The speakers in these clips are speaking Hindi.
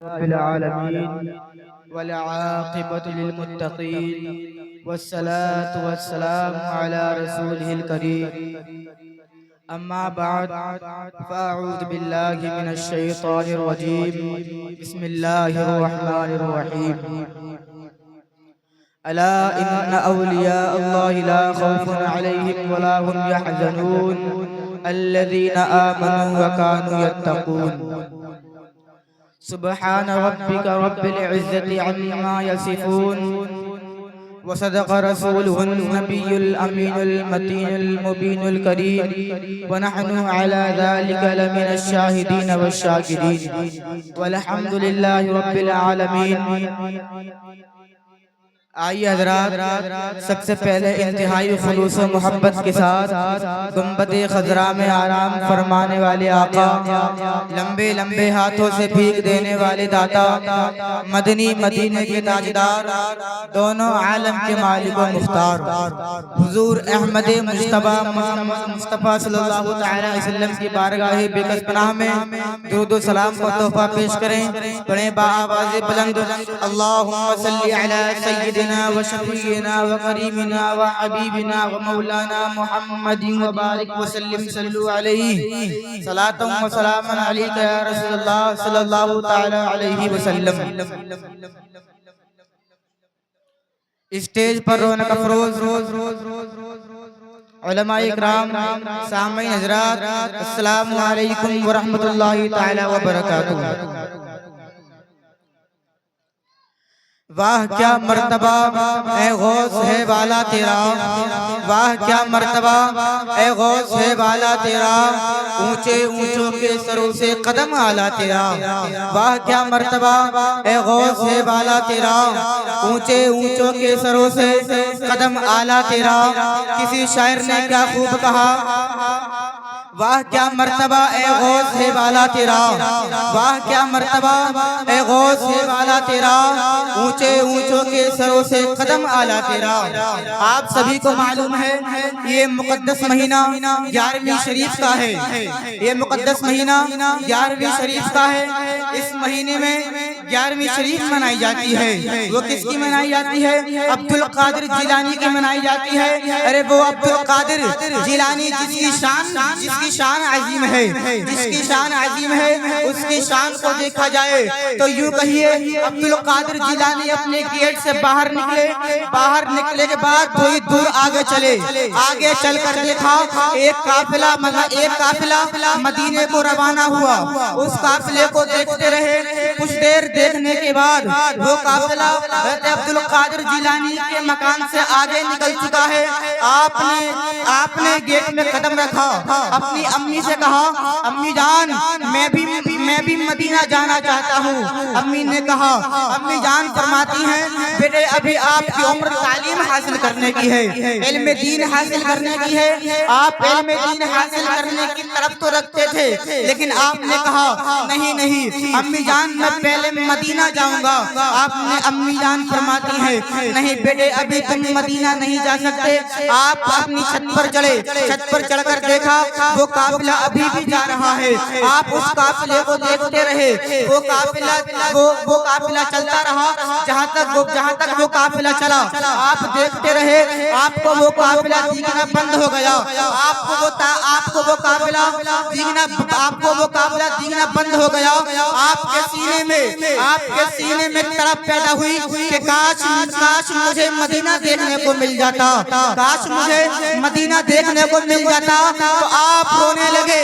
रब्बिल आलमीन वल आक़िबतु लिल मुत्तक़ीन वस्सलातु वस्सलामु अला रसूलिहिल करीम अम्मा बअद फ़अऊज़ु बिल्लाहि मिनश शैतानिर रजीम बिस्मिल्लाहिर रहमानिर रहीम अला इन्ना औलिया अल्लाहि ला खौफुन अलैहिम वला हुम यहज़नून अल्लज़ीना आमनू व कानू यत्तक़ून सुब्हान रब्बिका रब्बिल इज़्ज़ति अम्मा यसिफून व सदक़ रसूलुहुन नबियुल अमीनुल मतीनुल मुबीनुल करीम व नहनु अला ज़ालिका लमिनश शाहिदीन वश्शाकिरीन वल्हम्दुलिल्लाहि रब्बिल आलमीन। आइए हज़रात, सबसे पहले इंतहाई खुलूस व मोहब्बत के साथ गुंबद-ए खज़रा में आराम फरमाने वाले आका, लंबे लंबे हाथों से भीख देने वाले दाता, मदनी मदीने के ताजदार, दोनों आलम के मालिक व मुख्तार हुजूर अहमद मुज्तबा मुस्तफ़ा सल्लल्लाहु तआला अलैहि वसल्लम की बारगाह बेकस पनाह में दुरूद व सलाम का तोहफा पेश करें। पढ़ें बाआवाज़ बुलंद अल्लाहुम्मा सल्ली अला सय्यिदिना व शफीना व करीमिना व हबीबिना व मौलाना मुहम्मदिन व बारिक व सल्लिम सल्लु अलैहि सलातम व सलामन अलैका या रसूलल्लाह सल्लल्लाहु तआला अलैहि वसल्लम। स्टेज पर रौनक अफरोज उलमाए इकराम, सामईन हज़रात, अस्सलामु अलैकुम व रहमतुल्लाहि तआला व बरकातुहू। वाह क्या मर्तबा ए गौस है वाला तेरा, वाह क्या मर्तबा ए गौस है वाला तेरा, ऊंचे ऊंचों के सरों से कदम आला तेरा। वाह क्या मर्तबा ए गौस है वाला तेरा, ऊंचे ऊंचों के सरों से कदम आला तेरा। किसी शायर ने क्या खूब कहा, वाह क्या मर्तबा ए गौस है वाला तेरा, वाह क्या मर्तबा ए गौस है वाला तेरा, ऊंचे ऊंचों के सरों से कदम आला तेरा। आप सभी को मालूम है ये मुकद्दस महीना 11वीं शरीफ का है, ये मुकद्दस महीना 11वीं शरीफ का है। इस महीने में 11वीं शरीफ मनाई जाती है। वो किसकी मनाई जाती है? अब्दुल कादिर जिलानी की मनाई जाती है। अरे वो अब्दुल कादिर जिलानी जिसकी शान अजीम है, जिसकी शान अजीम है, उसकी शान को देखा जाए तो यूं कहिए अब्दुल कादिर जिलानी अपने गेट से बाहर निकले के बाद थोड़ी दूर आगे चले, आगे चलकर देखा एक काफिला मदीने को रवाना हुआ। उस काफिले को देखते रहे, कुछ देर देखने के बाद वो काफिला अब्दुल कादिर जिलानी के मकान से आगे निकल चुका है। आपने गेट में कदम रखा, अपनी अम्मी से कहा, अम्मी जान मैं भी मदीना जाना चाहता हूँ। अम्मी ने कहा, अम्मी जान फरमाती हैं बेटे अभी आपकी उम्र तालीम हासिल करने की है, इल्म दीन हासिल करने की है। आप इल्म दीन हासिल करने की तरफ तो रखते थे, लेकिन आपने कहा नहीं अम्मी जान मैं पहले मदीना जाऊंगा। आपने अम्मी जान फरमाती है नहीं बेटे अभी तुम मदीना नहीं जा सकते। आप अपनी छत पर चढ़े, छत पर चढ़कर देखा वो काफिला अभी भी जा रहा है। आप उस काफिले को देखते रहे, वो काफिला चलता रहा जहाँ तक वो काफिला चला। आप देखते रहे, आपको वो काफिला दिखना बंद हो गया। आपको वो काफिला दिखना बंद हो गया। आपके सीने में तड़प पैदा हुई कि काश मुझे मदीना देखने को मिल जाता, काश मुझे मदीना देखने को मिल जाता। तो आप रोने लगे,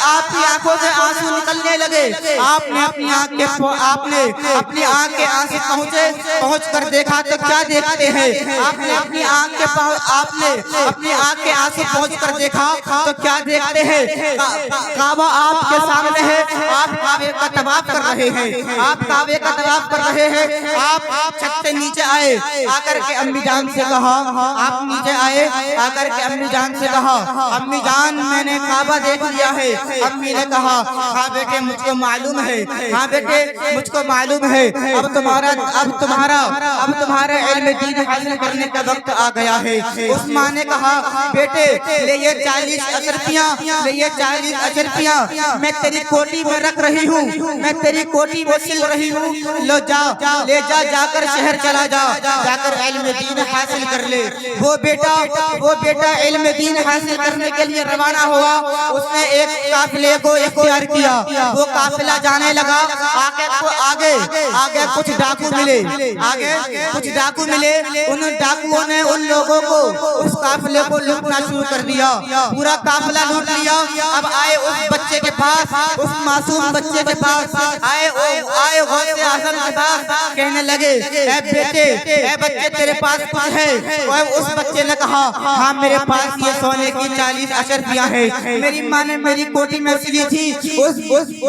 आपकी आंखों से आंसू निकलने लगे। आपने अपनी आंख के आंसू पहुँच कर देखा तो क्या देखते हैं? आपने अपनी आंख के आंसू पहुँच कर देखा तो क्या देखते हैं? काबा आपके सामने है, आप काबे का तवाफ कर रहे हैं, आप काबे का तवाफ कर रहे हैं। आप छत से नीचे आए, आकर के अम्मी जान से कहा, आप नीचे आए आकर के अम्मी जान से कहा, अम्मी जान मैंने काबा देख लिया है। अम्मी ने कहा हाँ बेटे मुझको मालूम है, हाँ बेटे मुझको मालूम है। अब तुम्हारा इल्म दीन हासिल करने का वक्त आ गया है। उस माँ ने कहा बेटे ले ये 40 अशरफियाँ, मैं तेरी कोठी में रख रही हूँ, मैं तेरी कोटी में सिल रही हूँ, लो जा ले जा जाकर शहर चला जा, जाकर इल्म दीन हासिल कर ले। वो बेटा इल्म दीन हासिल करने के लिए रवाना हुआ। उसने एक काफिले को इख्तियार किया। वो काफिला जाने लगा। आगे कुछ डाकू मिले। उन डाकुओं ने उन लोगों को उस काफिले को लूटना शुरू कर दिया। पूरा काफिला लूट लिया। अब आए उस बच्चे के पास, उस मासूम बच्चे के पास आए गौसे आज़म के पास, कहने लगे ए बेटे, ए बच्चे तेरे पास कुछ है? और उस बच्चे ने कहा हाँ मेरे पास ये सोने की 40 अशरफियां हैं, मेरी माँ ने मेरी कोठी में सिली थी। उस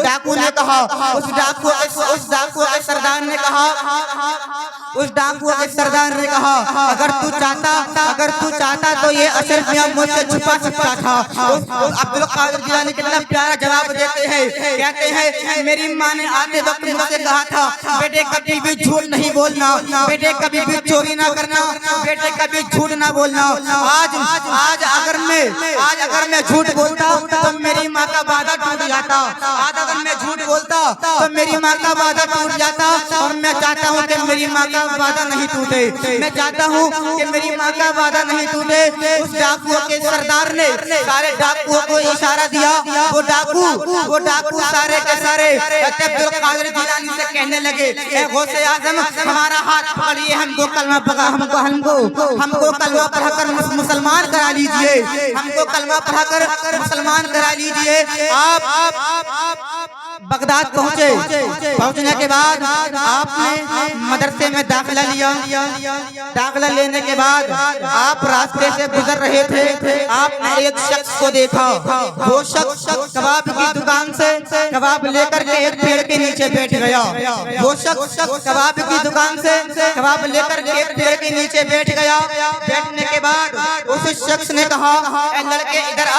डाकू ने कहा, उस डाकू के सरदार ने कहा अगर तू चाहता तो ये अशरफियां मुझसे छुपा सकता था। अब्दुल कादिर जिलानी कितना प्यारा जवाब देते हैं, कहते हैं मेरी माँ ने आते वक्त मुझसे कहा था बेटे कभी भी झूठ नहीं बोलना, बेटे कभी भी चोरी ना करना, बेटे कभी झूठ ना बोलना। आज अगर मैं झूठ बोलता तो मेरी माँ का वादा टूट जाता। आज अगर मैं झूठ बोलता तो मेरी माँ का वादा टूट जाता। और मैं चाहता हूँ कि मेरी माँ का वादा नहीं टूटे, मैं चाहता हूँ कि मेरी माँ का वादा नहीं टूटे। उस डाकुओं के सरदार ने सारे डाकुओं को इशारा दिया। वो डाकू सारे के सारे अब्दुल कादिर जिलानी से कहने लगे ए गौसे आज़म हमारा हाथ पकड़िए, हमको कलमा पढ़ाकर मुसलमान करा लीजिए, हमको कलमा पढ़ाकर मुसलमान करा लीजिए। आप बगदाद पहुंचने के बाद आपने मदरसे में दाखिला लिया। दाखिला लेने के बाद आप रास्ते से गुजर रहे थे। आपने एक शख्स को देखा। वो शख्स कबाब की दुकान से कबाब लेकर के एक पेड़ के नीचे बैठ गया। वो शख्स कबाब की दुकान से कबाब लेकर के एक पेड़ के नीचे बैठ गया। बैठने के बाद उस शख्स ने कहा ए लड़के इधर आ,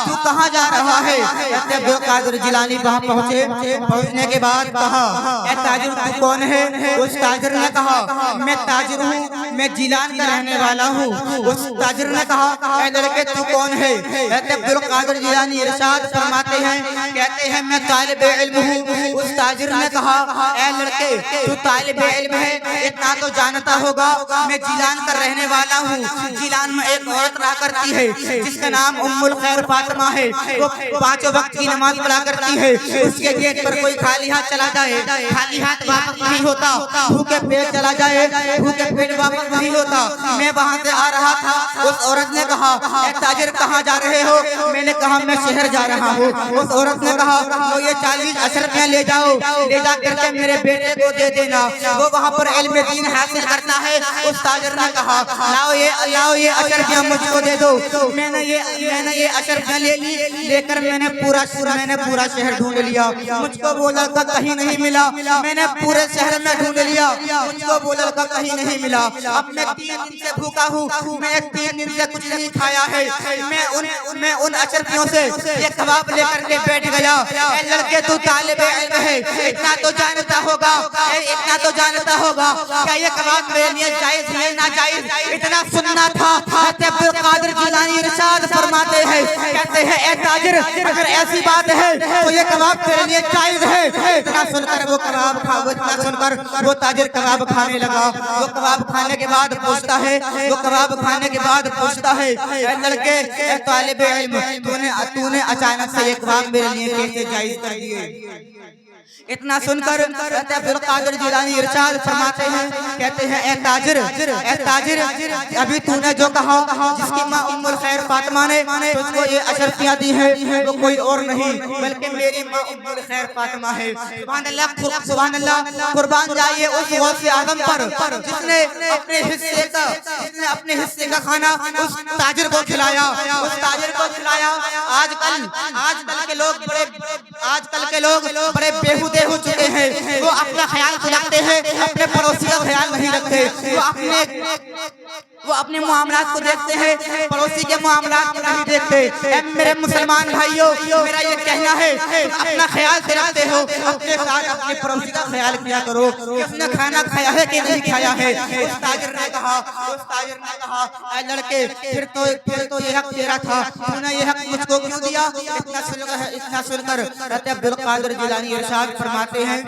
तू कहाँ जा रहा है? अब्दुल कादिर जिलानी वहाँ पहुँचने के बाद कहा ए ताजिर तू कौन है? उस ताजिर ने कहा मैं ताजिर हूँ, मैं जिलान का रहने वाला हूँ। उस ताजिर ने कहा ए लड़के तू कौन है? अब्दुल कादिर जिलानी इरशाद फरमाते हैं, कहते हैं मैं तालिब इल्म हूँ। उस ताजिर ने कहा ए लड़के तू तालिब इल्म है, इतना तो जानता होगा मैं जिलान का रहने वाला हूँ। जिलान में एक औरत रहा करती है जिसका नाम उम्मुल खैर फातिमा है। वो 5 वक्त की नमाज पढ़ा करती है। उसके गेट पर कोई खाली हाथ चला जाए, खाली हाथ वापस नहीं होता। भूखे पेट चला जाए, भूखे पेट वापस नहीं होता। मैं वहाँ से आ रहा था। उस औरत ने कहा ए ताजिर कहाँ जा रहे हो? मैंने कहा मैं शहर जा रहा हूँ। उस औरत ने कहा वो ये 40 अशरफियां ले जाओ, ले जा करके मेरे बेटे को दे देना, वो वहाँ पर इल्म दीन हासिल करता है। उस ताजिर ने कहा लाओ ये अशरफियां मुझको दे दो। मैंने ये अशरफियां ले ली। लेकर मैंने पूरा शहर ढूंढ लिया, मुझको वो लड़का कहीं नहीं मिला। मैंने पूरे शहर में ढूंढ लिया, मुझको वो लड़का कहीं नहीं मिला। अब मैं 3 दिन से भूखा हूँ, मैं 3 दिन से कुछ नहीं खाया है। मैं उन अशरफियों से ये कबाब लेकर के बैठ गया। लड़के तू तालिब इल्म है, इतना तो जानता होगा क्या ये कबाब मेरे लिए जायज है नाजायज? इतना सुनना था। अब्दुल कादिर जिलानी इरशाद फरमाते हैं, कहते हैं ए ताजिर अगर ऐसी बात है तो ये कबाब तेरे लिए जायज है। इतना सुनकर वो ताजिर कबाब खाने लगा। वो कबाब खाने के बाद पूछता है ए लड़के ए तालिब इल्म तूने अचानक से ये कबाब मेरे लिए कैसे जायज कर दिए? इतना सुनकर अब्दुल कादिर जिलानी इरशाद फरमाते हैं, कहते हैं ए ताजिर अभी तूने जो कहा जिसकी माँ उम्मुल खैर फातिमा ने तुझको ये अशरफियां दी है वो कोई और नहीं बल्कि मेरी माँ उम्मुल खैर फातिमा है। सुभान अल्लाह, कुर्बान जाइए उस गौसे आज़म पर जिसने अपने हिस्से का खाना उस ताजिर को खिलाया। आजकल के लोग बड़े बेहुदे हो चुके हैं। वो अपना ख्याल तो रखते हैं, अपने पड़ोसी का ख्याल नहीं रखते। वो अपने वो अपने मामलात को देखते हैं, पड़ोसी के मामलात को नहीं देखते। मेरे मुसलमान भाइयों, मेरा ये कहना है, अपना ख्याल से रखते हो, अपने साथ अपने पड़ोसी का ख्याल किया करो कि उसने खाना खाया है कि नहीं खाया है। उस ताजिर ने कहा, ऐ लड़के, फिर तो ये हक तेरा था, तूने ये हक मुझको क्यों दिया? इतना सुनकर हज़रत अब्दुल कादिर जिलानी इरशाद फरमाते हैं,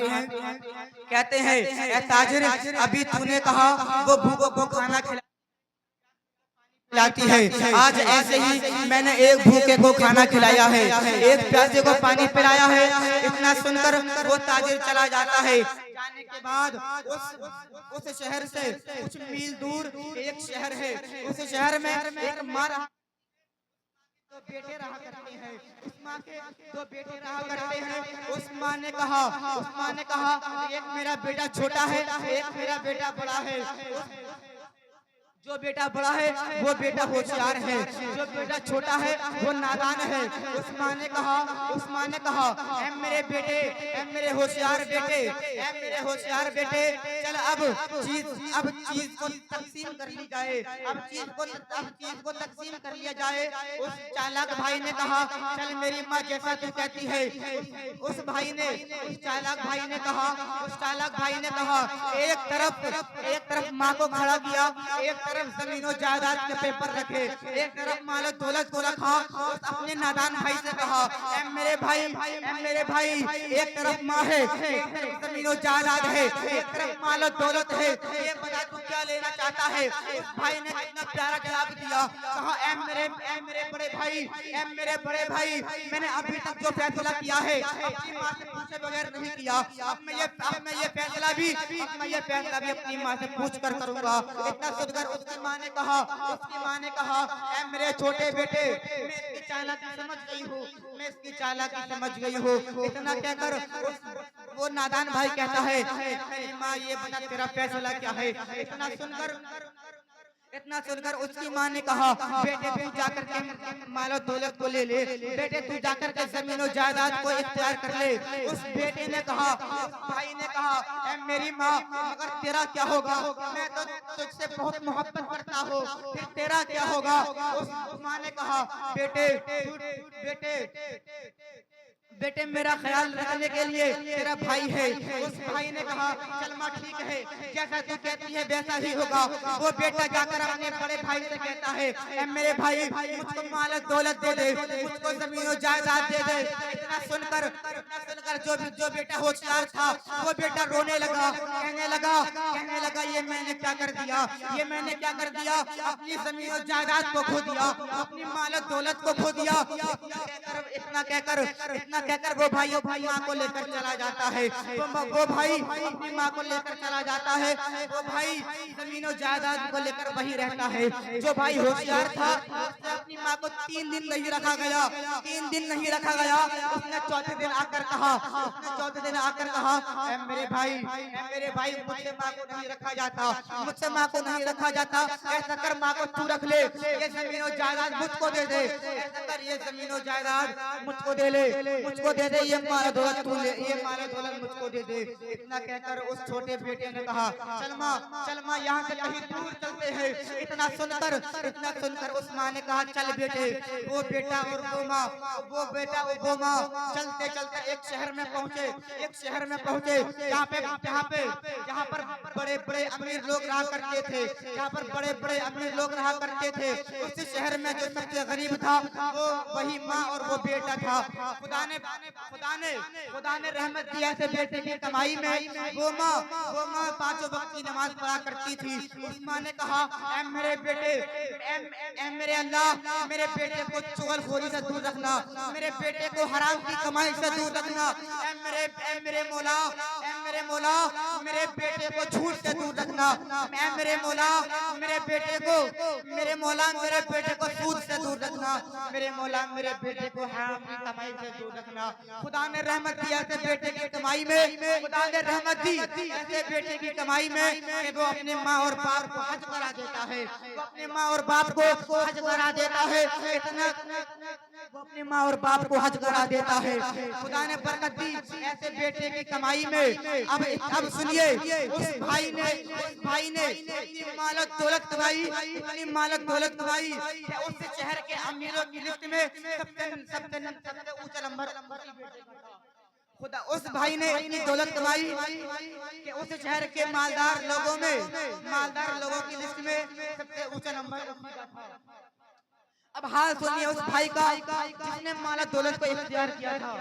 कहते हैं, ऐ ताजिर, अभी तूने कहा वो भूखों को खाना खिलाती है, आज ऐसे ही मैंने एक भूखे को खाना खिलाया है, एक प्यासे को पानी पिलाया है। इतना सुनकर वो ताजिर चला जाता है। जाने के बाद उस शहर से कुछ मील दूर एक शहर है, उस शहर में एक माँ तो बेटे रहा करते हैं, उस माँ के दो बेटे रहा करते हैं। उस माँ ने कहा एक मेरा बेटा छोटा है, एक मेरा बेटा बड़ा है। जो बेटा बड़ा है वो बेटा होशियार है, जो बेटा छोटा है वो नादान है। उस माँ ने कहा ऐ मेरे बेटे, ऐ मेरे होशियार बेटे, चल अब चीज को तकसीम कर ली जाए, अब चीज को तकसीम कर लिया जाए। उस चालाक भाई ने कहा, चल मेरी माँ जैसा तू कहती है। उस चालाक भाई ने कहा एक तरफ माँ को खड़ा किया, एक तरफ जमीनों जायदाद के पेपर रखे, एक तरफ माल दौलत को रखा। अपने नादान भाई से कहा, ऐ मेरे भाई, एक तरफ माँ है, एक तरफ जमीनों जायदाद है, एक तरफ माल दौलत है, ये बता तू क्या लेना चाहता है? उस भाई ने कितना प्यारा जवाब दिया, कहा ऐ मेरे बड़े भाई, मैंने अभी तक जो फैसला किया है अपनी माँ से पूछे बगैर नहीं किया। अब मैं ये फैसला भी अपनी माँ से पूछ कर करूंगा। इतना सुनकर उसकी माँ ने कहा ऐ मेरे छोटे बेटे, मैं इसकी चालाकी समझ गई हूँ। इतना कहकर वो नादान भाई कहता है, माँ ये बता तेरा फैसला क्या है? इतना सुनकर उसकी माँ ने कहा, बेटे तू जाकर के मालो दौलत को ले ले, बेटे तू जाकर के जमीनों जायदाद को इख्तियार कर ले। उस बेटे ने कहा, भाई ने कहा, ऐ मेरी माँ, मगर तेरा क्या होगा? मैं तो तुझसे बहुत मोहब्बत करता हूँ, फिर तेरा क्या होगा? उस माँ ने कहा, बेटे मेरा ख्याल रखने के लिए तेरा भाई है। उस भाई ने कहा, चल माँ ठीक है, जैसा तू कहती है वैसा ही होगा। वो बेटा जाकर अपने बड़े भाई से कहता है, ऐ मेरे भाई, मुझको माल दौलत दे दे, मुझको जमीन और जायदाद दे दे। इतना सुनकर जो बेटा होशियार था वो बेटा रोने लगा, कहने लगा ये मैंने क्या कर दिया, अपनी जमीन और जायदाद को खो दिया, अपनी माल दौलत को खो दिया। इतना कहकर वो भाई माँ को लेकर चला जाता है। वो भाई अपनी माँ को लेकर चला जाता है। वो भाई जमीनों जायदाद को लेकर वही रहता है। जो भाई होशियार था अपनी माँ को 3 दिन नहीं रखा गया। उसने चौथे दिन आकर कहा, ऐ मेरे भाई मुझसे माँ को नहीं रखा जाता, ऐसा कर माँ को तू रख ले, ये जमीनों जायदाद मुझको दे दे, ऐसा कर ये जमीनों जायदाद मुझको दे दे, ये माल दौलत मुझको दे दे। इतना कहकर उस छोटे बेटे ने कहा, चल माँ यहाँ से कहीं दूर चलते हैं। इतना सुनकर उस माँ ने कहा, चल बेटे। वो बेटा और वो माँ चलते चलते एक शहर में पहुँचे जहाँ पर बड़े अमीर लोग रहा करते थे। उस शहर में जो सबसे गरीब था वो वही माँ और वो बेटा था। खुदा ने रहमत दी ऐसे बेटे की कमाई में। वो माँ 5 वक्त की नमाज पढ़ा करती थी। उस माँ ने कहा, ऐ मेरे बेटे, ऐ मेरे अल्लाह, मेरे बेटे को चुगलखोरी से दूर रखना, मेरे बेटे को हराम की कमाई से दूर रखना। ऐ मेरे मौला, मेरे बेटे को झूठ से दूर रखना। ऐ मेरे मौला, मेरे बेटे को सूद से दूर रखना। मेरे मौला, मेरे बेटे को हराम की कमाई से दूर रखना। खुदा ने रहमत दी ऐसे बेटे की कमाई में। खुदा ने रहमत दी ऐसे बेटे की कमाई में कि वो अपने माँ और बाप को हज करा देता है। वो अपने माँ और बाप को हज करा देता है। वो अपने माँ और बाप को हज करा देता है। खुदा ने बरकत दी ऐसे बेटे की कमाई में। अब सुनिए, उस भाई ने इतनी मालक दौलत कमाई कि उस शहर के अमीरों की लिस्ट में सबसे ऊंचा नंबर खुदा उस भाई ने इतनी दौलत कमाई कि उस शहर के मालदार लोगों की लिस्ट में सबसे ऊंचा नंबर उसका था। अब हाल सुनिए उस भाई का जिसने माला दौलत को इख्तियार किया था,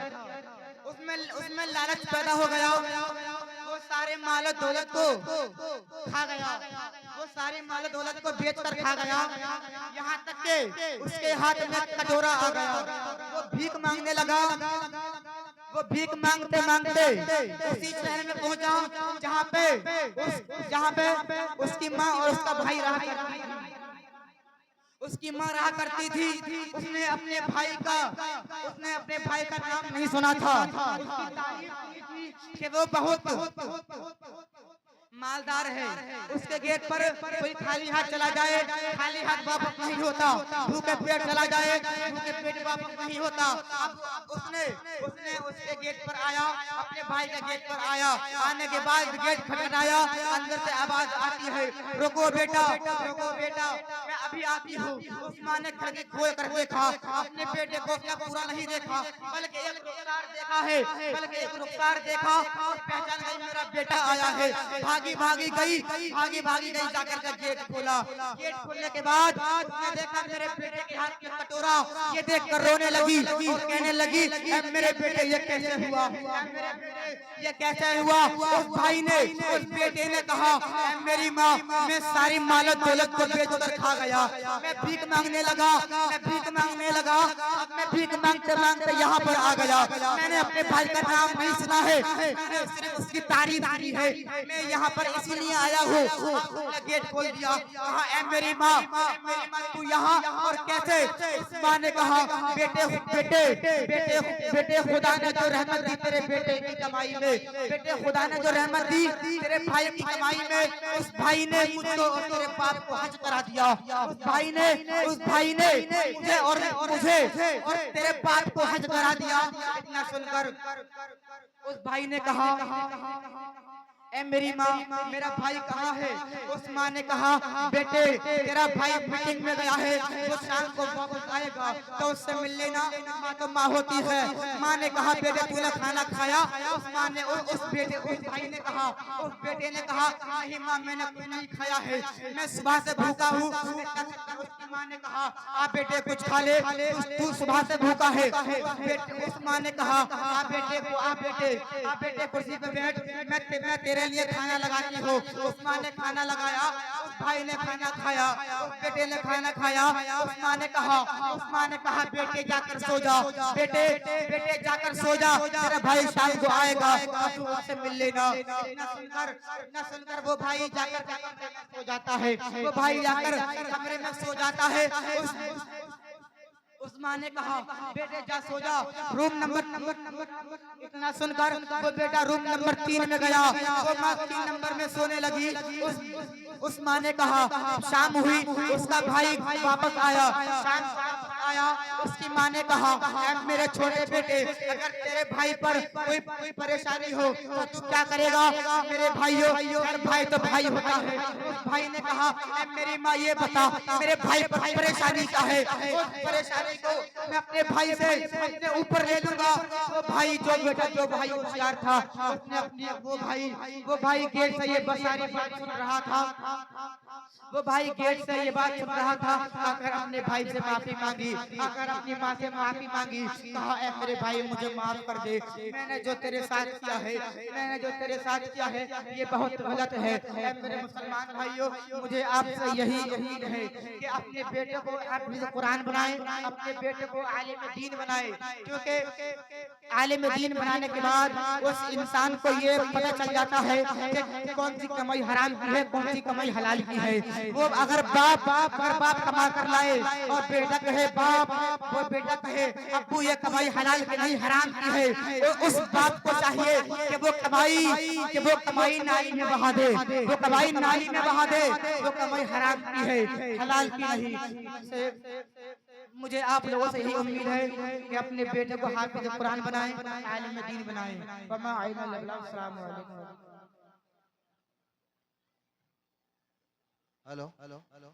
उसमें लालच पैदा हो गया। वो सारे माला दौलत को खा गया, वो सारे माला दौलत को बेच कर खा गया। यहाँ तक के उसके हाथ में कटोरा आ गया। वो भीख मांगने लगा। वो भीख मांगते मांगते उसी शहर में पहुंचा जहाँ पे उसकी माँ और उसका भाई रहा करती थी। उसकी माँ रहा करती थी। उसने अपने भाई का नाम नहीं सुना था। उसकी तारीफ की थी कि वो बहुत मालदार है। उसके गेट पर कोई खाली हाथ चला जाए, खाली हाथ वापस नहीं होता। भूखे पेट चला जाए, भूखे पेट वापस नहीं होता। अब उसने उसके गेट पर आया, अपने भाई के गेट पर आया। आने के बाद गेट खटखटाया, अंदर से आवाज आती है, रुको बेटा, मैं अभी आती हूँ। उस माँ ने खिड़की खोल कर देखा, अपने बेटे को क्या पूरा नहीं देखा, बल्कि एक रुखसार देखा। पहचान गई मेरा बेटा आया है। भागी गई जाकर के गेट खोला। गेट खोलने के बाद उसने देखा मेरे बेटे के हाथ में कटोरा। ये देखकर रोने लगी और कहने लगी, मेरे बेटे ये कैसे हुआ, ये कैसे हुआ। उस भाई ने, उस बेटे ने कहा, मेरी माँ, मैं सारी माल दौलत को बेचकर खा गया। मैं भीख मांगने लगा। मैं भीख मांगते मांगते यहाँ पर आ गया। मैंने अपने भाई का नाम नहीं सुना है, मैंने सिर्फ उसकी तारीफ की है। मैं यहाँ पर इसीलिए आया हूँ। गेट खोल दिया, कहा, मेरी माँ तू यहाँ और कैसे। उस माँ ने कहा, बेटे खुदा ने जो रहमत दी तेरे बेटे की कमाई में, बेटे खुदा ने जो रहमत दी तेरे भाई की कमाई में, उस भाई ने मुझको और तेरे बाप को हज करा दिया। उस भाई ने मुझे और तेरे बाप को हज करा दिया। इतना सुनकर उस भाई ने कहा, मेरी माँ, मेरा भाई कहाँ है। उस माँ ने कहा, बेटे तेरा भाई मीटिंग में गया है, वो शाम को वापस आएगा तो उससे मिल लेना। माँ तो माँ होती है। माँ ने कहा, बेटे तूने खाना खाया। उस माँ ने उस भाई ने कहा, उस बेटे ने कहा, नहीं माँ, मैंने कुछ नहीं खाया है, मैं सुबह से भूखा हूँ। उसकी माँ ने कहा, आप बेटे कुछ खा ले, तू सुबह से भूखा है। उस माँ ने कहा, आप बेटे कुर्सी पे बैठ, मैं तेरे लिए खाना लगाती हूँ। उस माँ ने खाना लगाया, उस भाई ने खाना खाया, उस बेटे ने खाना खाया। उस माँ ने कहा, बेटे जाकर सो जा, बेटे जाकर सो जा, तेरा भाई शाम को आएगा तू उससे मिल लेना। न सुनकर वो भाई जाकर सो जाता है। वो भाई जाकर कमरे में सो जाता है। उस माँ ने कहा, बेटे जा सो जा, रूम नंबर। इतना सुनकर वो बेटा रूम नंबर 3 में गया। वो माँ 3 नंबर में सोने लगी। उस माँ ने कहा, शाम हुई, उसका भाई वापस आया। उसकी माँ ने कहा, मेरे छोटे बेटे, अगर तेरे भाई पर कोई परेशानी हो तो तू क्या करेगा। मेरे भाई तो भाई होता है। उस भाई ने कहा, मेरी माँ ये बता, मेरे भाई पर परेशानी क्या है। उस परेशानी को मैं अपने भाई से अपने ऊपर ले लूंगा। वो भाई होशियार था, उसने अपने वो भाई गेट से ये सारी बात सुन रहा था। वो भाई गेट से ये बात सुन रहा था। आकर अपने भाई से माफी मांगी, आकर अपनी माँ से माफी मांगी। कहा, मेरे भाई मुझे माफ कर दे, मैंने जो तेरे साथ किया है ये बहुत गलत है। मेरे मुसलमान भाइयों, मुझे आपसे यही है कि अपने बेटे को आप कुरान बनाएं, अपने बेटे को आलिम दीन बनाएं, क्योंकि आलिम दीन बनाने के बाद उस इंसान को ये पता चल जाता है कि कौन सी कमाई हराम की है, कौन सी कमाई हलाल की है। वो अगर बाप कमा कर लाए और बेटा कहे वो बेटा कहे अब्बू ये कमाई हलाल की नहीं हराम की है, तो उस बाप को चाहिए कि वो कमाई नाली में बहा दे, वो कमाई नाली में बहा दे, वो कमाई हराम की है, हलाल की नहीं। मुझे आप लोगों से यही उम्मीद है कि अपने बेटे को हाफिज कुरान बनाएं, आलिम दीन बनाएं। Hello hello hello